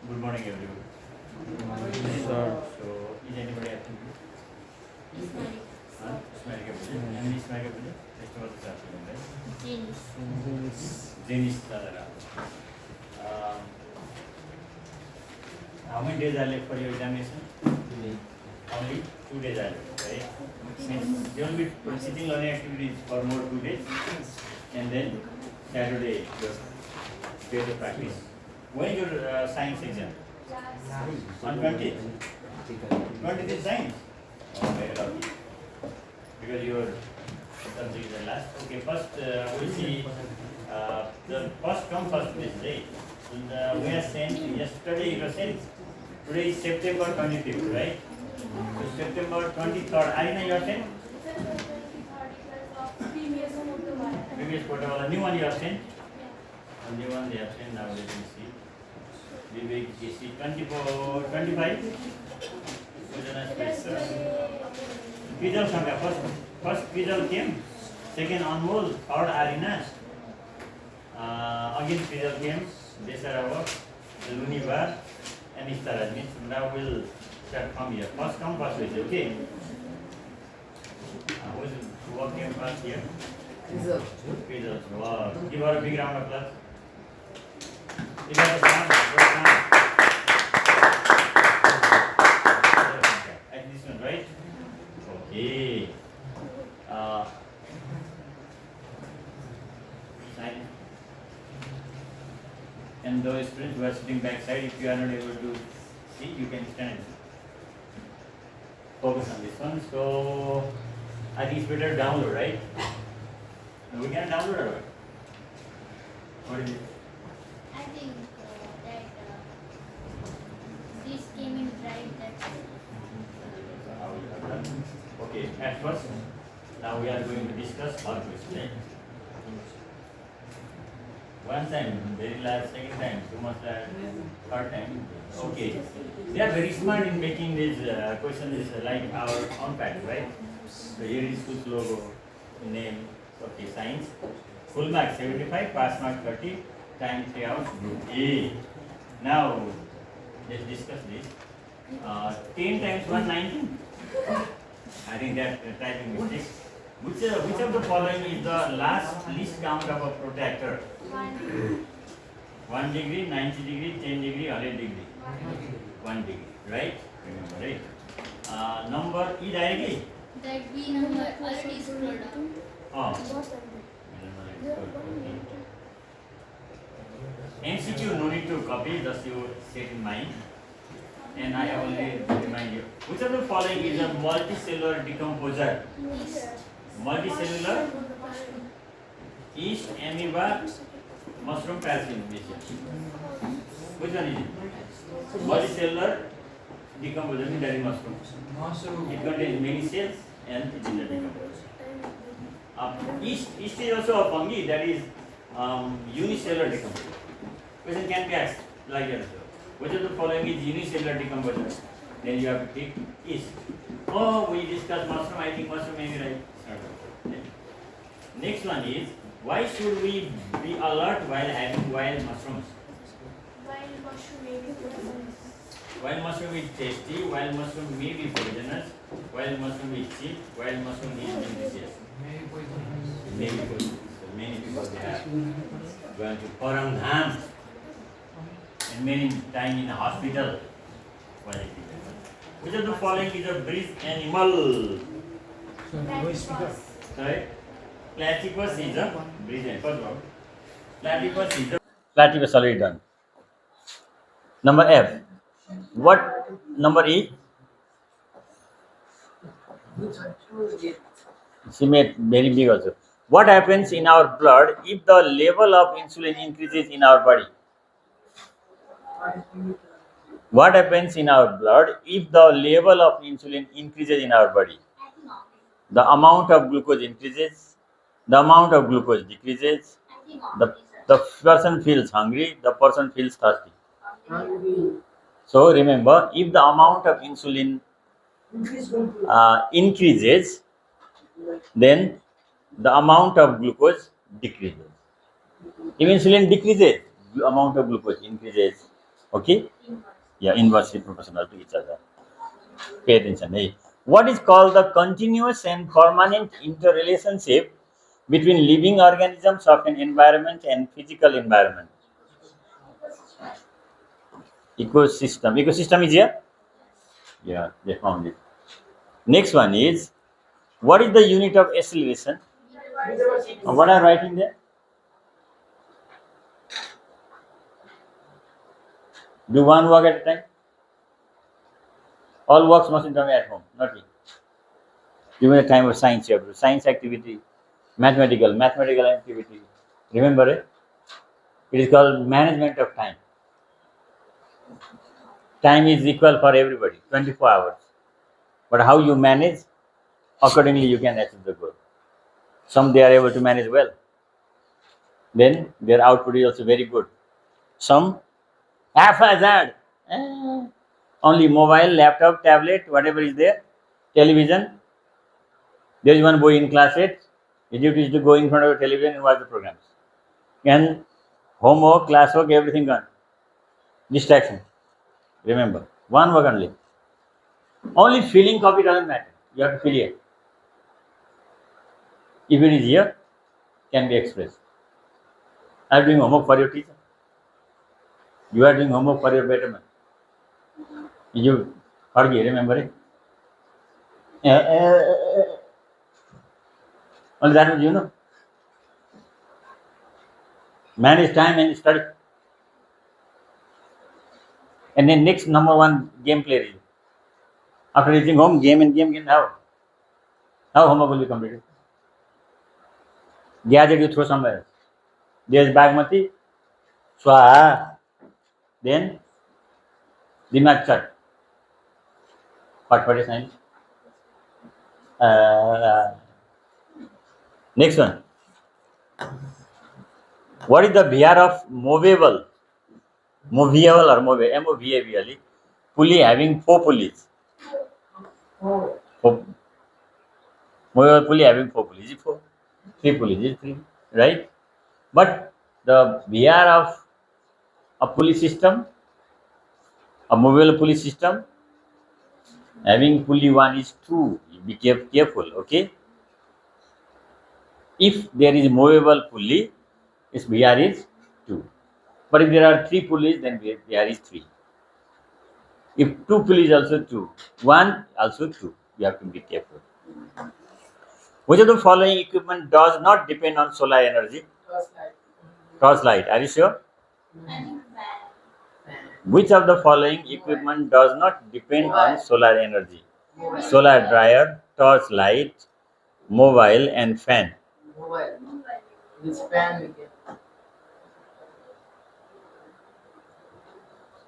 Good morning, everyone. Sir. So, is anybody active? Ismail Kapil. And Ismail Kapil. Rest of the afternoon, right? Janice Sadara. Um, how many days are left for your examination? Only 2 days are left, right? Means you will be sitting learning activities for more 2 days, and then Saturday your day to practice. When is your science exam? On 20th. 20th is science. Oh, very lucky. Because your subject is the last. Okay, first we'll see the first come first this day. And, we are sent yesterday. You were sent. Today is September 25th, right? So September 23rd. Arina, you are sent. Previous photo, new one you have sent. A new one they have sent. Now let me see. Vivek JC 24, 25. Visual Sangha. First visual came. Second Anmol. Third Arina. Again visual came. Desarava, Luniva, and Istara. Means now we'll start from here. First come first with okay. Who is working first here? Visual. Wow. Give her a big round of applause. Give her a sound. At this one, right? Okay. Sign. And those students who are sitting backside, if you are not able to see, you can stand. Focus on this one. So, I think it's better to download, right? We can download or what? What is it? I think that this came in right. That's So how we have done. Okay, at first, now we are going to discuss how to explain. One time, very last, second time, too much third time. Okay. They are very smart in making these questions like our own pattern, right? So here is school's logo, name, okay, science. Full mark 75, pass mark 30, time 3 hours, group A. Now, let's discuss this. 10 times 1, 19. I think that typing mistake. Which of the following is the least count of a protractor? 1 degree, 90 degree, 10 degree, 100 degree. 1 degree, right? Remember, right? Number E directly? that B number already scrolled down. Oh. MCQ no need to copy, just you set in mind. And I only remind you. Which of the following is a multicellular decomposer? Multicellular, yeast, amoeba, mushroom, calcium. Which one is it? Multicellular decomposer means that is mushroom. It contains many cells and it is a decomposer. Yeast is also a fungi, that is unicellular decomposer. Question can be asked like that. Which of the following is unicellular decomposer? Then you have to take yeast. Oh, we discussed mushroom. I think mushroom may be right. Next one is, why should we be alert while having wild mushrooms? Wild mushroom is tasty, wild mushroom may be poisonous, wild mushroom is cheap, wild mushroom is delicious. Maybe poisonous. So many people they are going to Paramdham and many time in the hospital. Which of the following is a breed animal? Sorry? Platypus is a breed animal. Platypus is a platypus already done. Number F. What number E? She made very big also. What happens in our blood if the level of insulin increases in our body? What happens in our blood if the level of insulin increases in our body? The amount of glucose increases, the amount of glucose decreases, the person feels hungry, the person feels thirsty. So remember, if the amount of insulin increases, then the amount of glucose decreases. If insulin decreases, the amount of glucose increases. Okay? Yeah, inversely proportional to each other. Pay attention. Hey. What is called the continuous and permanent interrelationship between living organisms of an environment and physical environment? Ecosystem. Ecosystem is here? Yeah, they found it. Next one is, what is the unit of acceleration? What are writing there? Do one work at a time? All works must be done at home, not you. During the time of science, you have to do science activity, mathematical activity. Remember it? It is called management of time. Time is equal for everybody, 24 hours. But how you manage, accordingly you can achieve the goal. Some they are able to manage well. Then their output is also very good. Some haphazard. Eh, only mobile, laptop, tablet, whatever is there, television. There is one boy in class 8. His duty is to go in front of the television and watch the programs. And homework, classwork, everything gone. Distraction. Remember, one work only. Only feeling copy doesn't matter. You have to feel it. If it is here, can be expressed. I am doing homework for your teacher. You are doing homework for your betterment. You forget, remember it. Only that much you know. Manage time and study. And then next number one game player is. After reaching home, game and game, how? How homework will be completed? Gadget you throw somewhere else. There's Bagmati, Swaha, then Dimag Chat. What is name? Uh, Next one. What is the VR of movable? Movable or movable? M-O-V-A-B-L-E. Pulley having four pulleys. Four, movable pulley having four pulleys. Is it four? Three pulleys. Is it three? Right? But the VR of a pulley system, a movable pulley system, having pulley one is two. Be careful, okay? If there is movable pulley, its VR is two. But if there are three pulleys, then VR is three. If two pulleys also two, one also two. You have to be careful. Which of the following equipment does not depend on solar energy? Torchlight. Are you sure? Which of the following equipment does not depend on solar energy? Solar dryer, torchlight, mobile, and fan. Mobile. This fan we can.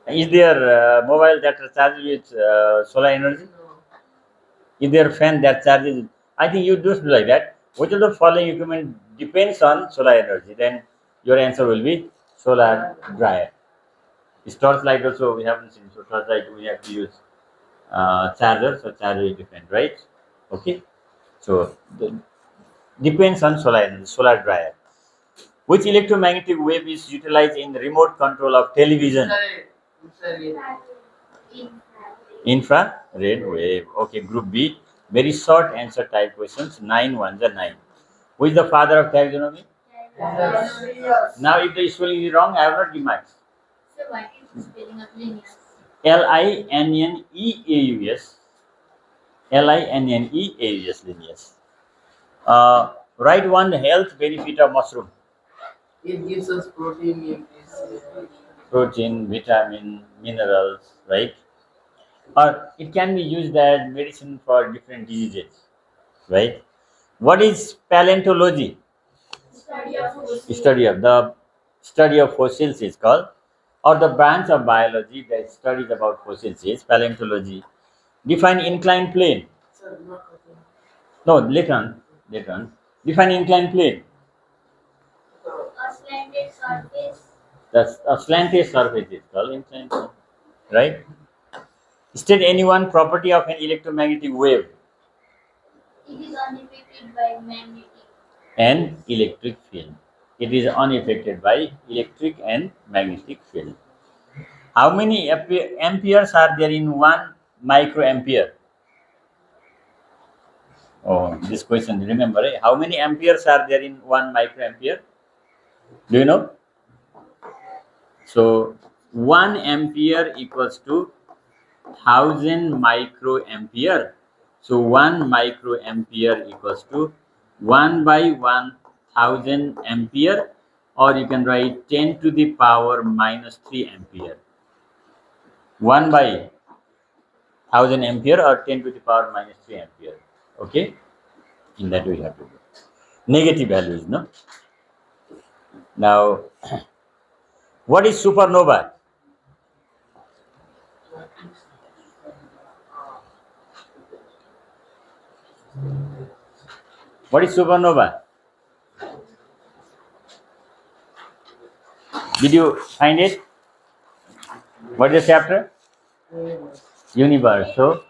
Is there mobile that charges with solar energy? No. Is there fan that charges? I think you do like that. Which of the following equipment depends on solar energy? Then your answer will be solar dryer. Torchlight also we haven't seen. So torchlight we have to use charger. So charger is different, right? Okay. So depends on solar energy. Solar dryer. Which electromagnetic wave is utilized in remote control of television? Infrared wave. Okay, group B. Very short answer type questions. 9 ones are 9. Who is the father of taxonomy? Now, if the spelling is wrong, I have not given marks. So what is the spelling of Linneaus? Linneaus. Linneaus. Linneaus. Write one health benefit of mushroom. It gives us protein, Protein, vitamin, minerals, right? Or it can be used as medicine for different diseases, right? What is paleontology? Study of fossils. Study of fossils is called, or the branch of biology that studies about fossils is paleontology. Define inclined plane. No, later on. Define inclined plane. A slanted surface. That's a slanted surface is called inclined plane, right? State any one property of an electromagnetic wave. It is unaffected by magnetic. And electric field. It is unaffected by electric and magnetic field. How many amperes are there in 1 microampere? Oh, this question, remember, eh? How many amperes are there in 1 microampere? Do you know? So, 1 ampere equals to 1000 microampere. So, 1 microampere equals to 1 by 1000 ampere, or you can write 10 to the power minus 3 ampere. 1 by 1000 ampere or 10 to the power minus 3 ampere. Okay? In that way you have to do. Negative values, no? Now, what is supernova? What is supernova? Did you find it? What is the chapter? Universe. So,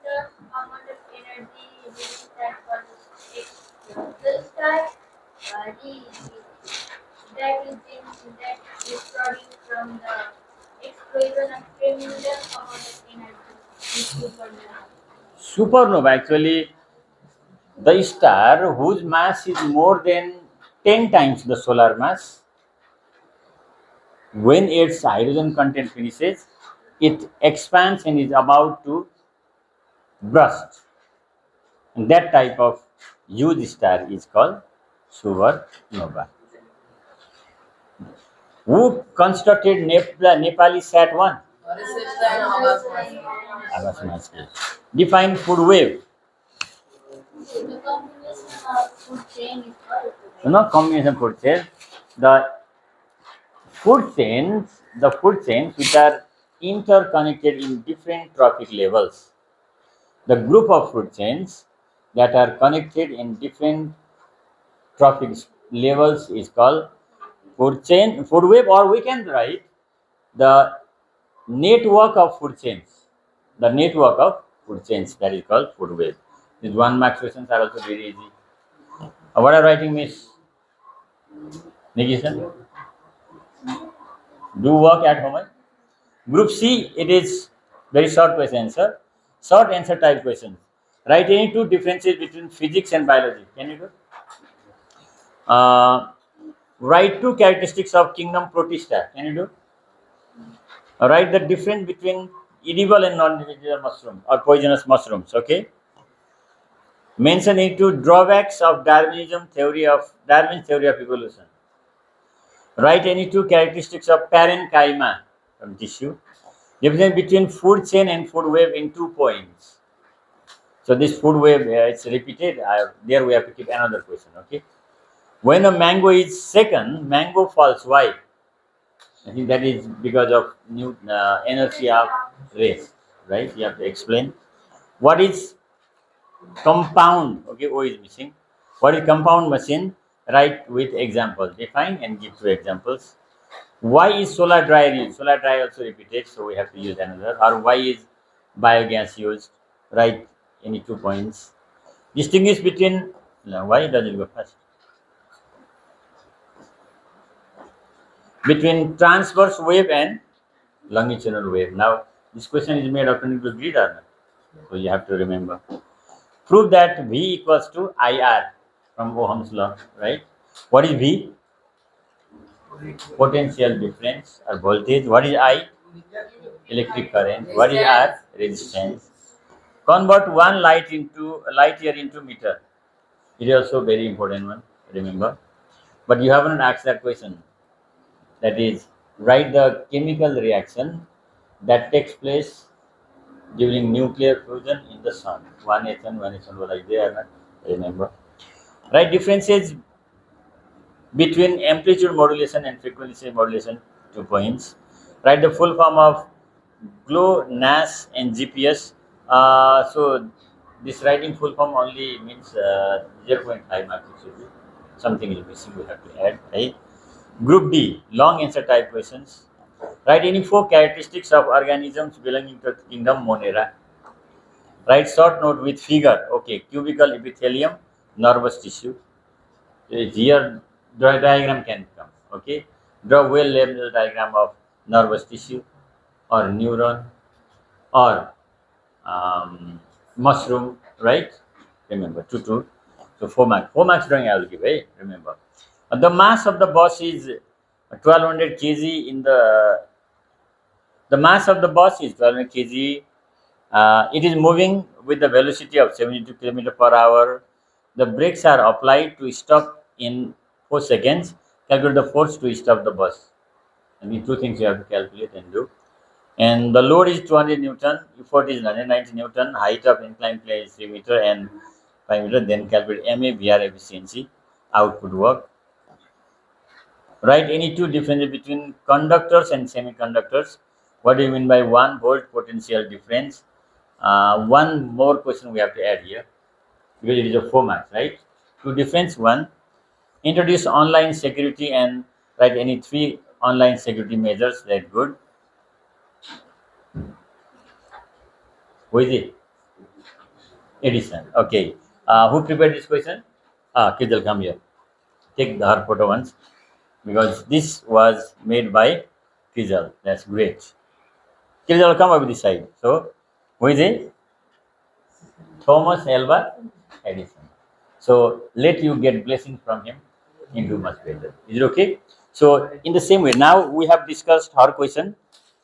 The amount of energy released that was the star, that is produced from the explosion of tremendous amount of energy is supernova. supernova actually the star whose mass is more than 10 times the solar mass, when its hydrogen content finishes, it expands and is about to burst. And that type of huge star is called supernova. Who constructed Nepali Sat 1? Abbas Master. Define food wave. The combination of food chain is called Not combination food chain. The the food chains which are interconnected in different trophic levels. The group of food chains that are connected in different trophic levels is called food web, or we can write the network of food chains. The network of food chains, that is called food web. These 1 mark questions are also very easy. What are writing, Miss Nikishan? Do work at home. Group C, it is very short question answer. Short answer type questions. Write any two differences between physics and biology. Can you do? Write two characteristics of kingdom Protista. Can you do? Write the difference between edible and non-edible mushroom or poisonous mushrooms. Okay. Mention any two drawbacks of Darwin's theory of evolution. Write any two characteristics of parenchyma from tissue. Difference between food chain and food web in 2 points. So this food web, it's repeated. There we have to keep another question. Okay. When a mango is second, mango falls. Why? I think that is because of new energy of race, right? You have to explain. What is compound? Okay, O is missing. What is compound machine? Write with examples. Define and give 2 examples. Why is solar dryer used? Solar dryer also repeated, so we have to use another. Or why is biogas used? Write any 2 points. Distinguish between, no, why does it go first? Between transverse wave and longitudinal wave. Now, this question is made according to grid or not? So you have to remember. Prove that V equals to IR from Ohm's law, right? What is V? Potential difference or voltage. What is I? Electric current. What is R? Resistance. Convert one light year into meter. It is also very important one. Remember, but you haven't asked that question. That is, write the chemical reaction that takes place during nuclear fusion in the sun. One H1, one H1 was like there. Remember, write differences between amplitude modulation and frequency modulation. 2 points. Write the full form of GLONASS and GPS. So this writing full form only means 0.5 marks. Actually. Something is missing. We have to add. Right. Group D, long answer type questions. Write any 4 characteristics of organisms belonging to the kingdom Monera. Write short note with figure. Okay, cubical epithelium, nervous tissue. Here, diagram can come. Okay, draw well labeled diagram of nervous tissue. or neuron or mushroom, right? Remember, 2, 2. So 4 marks. 4 marks drawing I will give, eh? Remember. The mass of the bus is 1200 kg in the mass of the bus is 1200 kg. It is moving with the velocity of 72 km per hour. The brakes are applied to stop in 4 seconds. Calculate the force to stop the bus. And these two things you have to calculate and do. And the load is 200 Newton, effort is 190 Newton, height of inclined plane is 3 meter and 5 meter. Then calculate MA, VR efficiency, output work. Write any two differences between conductors and semiconductors. What do you mean by 1 volt potential difference? One more question we have to add here because it is a 4 marks, right? Two difference. One, introduce online security and write any 3 online security measures. That's good. Who is it? Edison. Okay. Who prepared this question? Kidal, come here. Take her photo once because this was made by Kizal. That's great. Kizal, come over this side. So, who is it? Thomas Alva Edison. So, let you get blessing from him and do much better. Is it okay? So, in the same way, now we have discussed her question.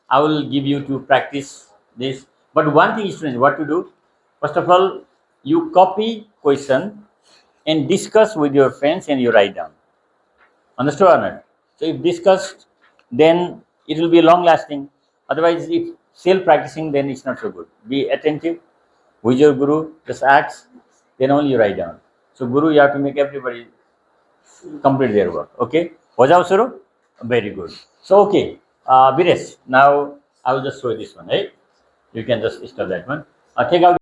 I will give you to practice this. But one thing, students, what to do? First of all, you copy question and discuss with your friends and you write down. Understood or not? So if discussed, then it will be long lasting. Otherwise, if self practicing, then it's not so good. Be attentive with your guru, just acts, then only you write down. So guru, you have to make everybody complete their work. Okay? Wajao Suru? Very good. So okay, Bires, now I will just show you this one, right? You can just start that one. Take out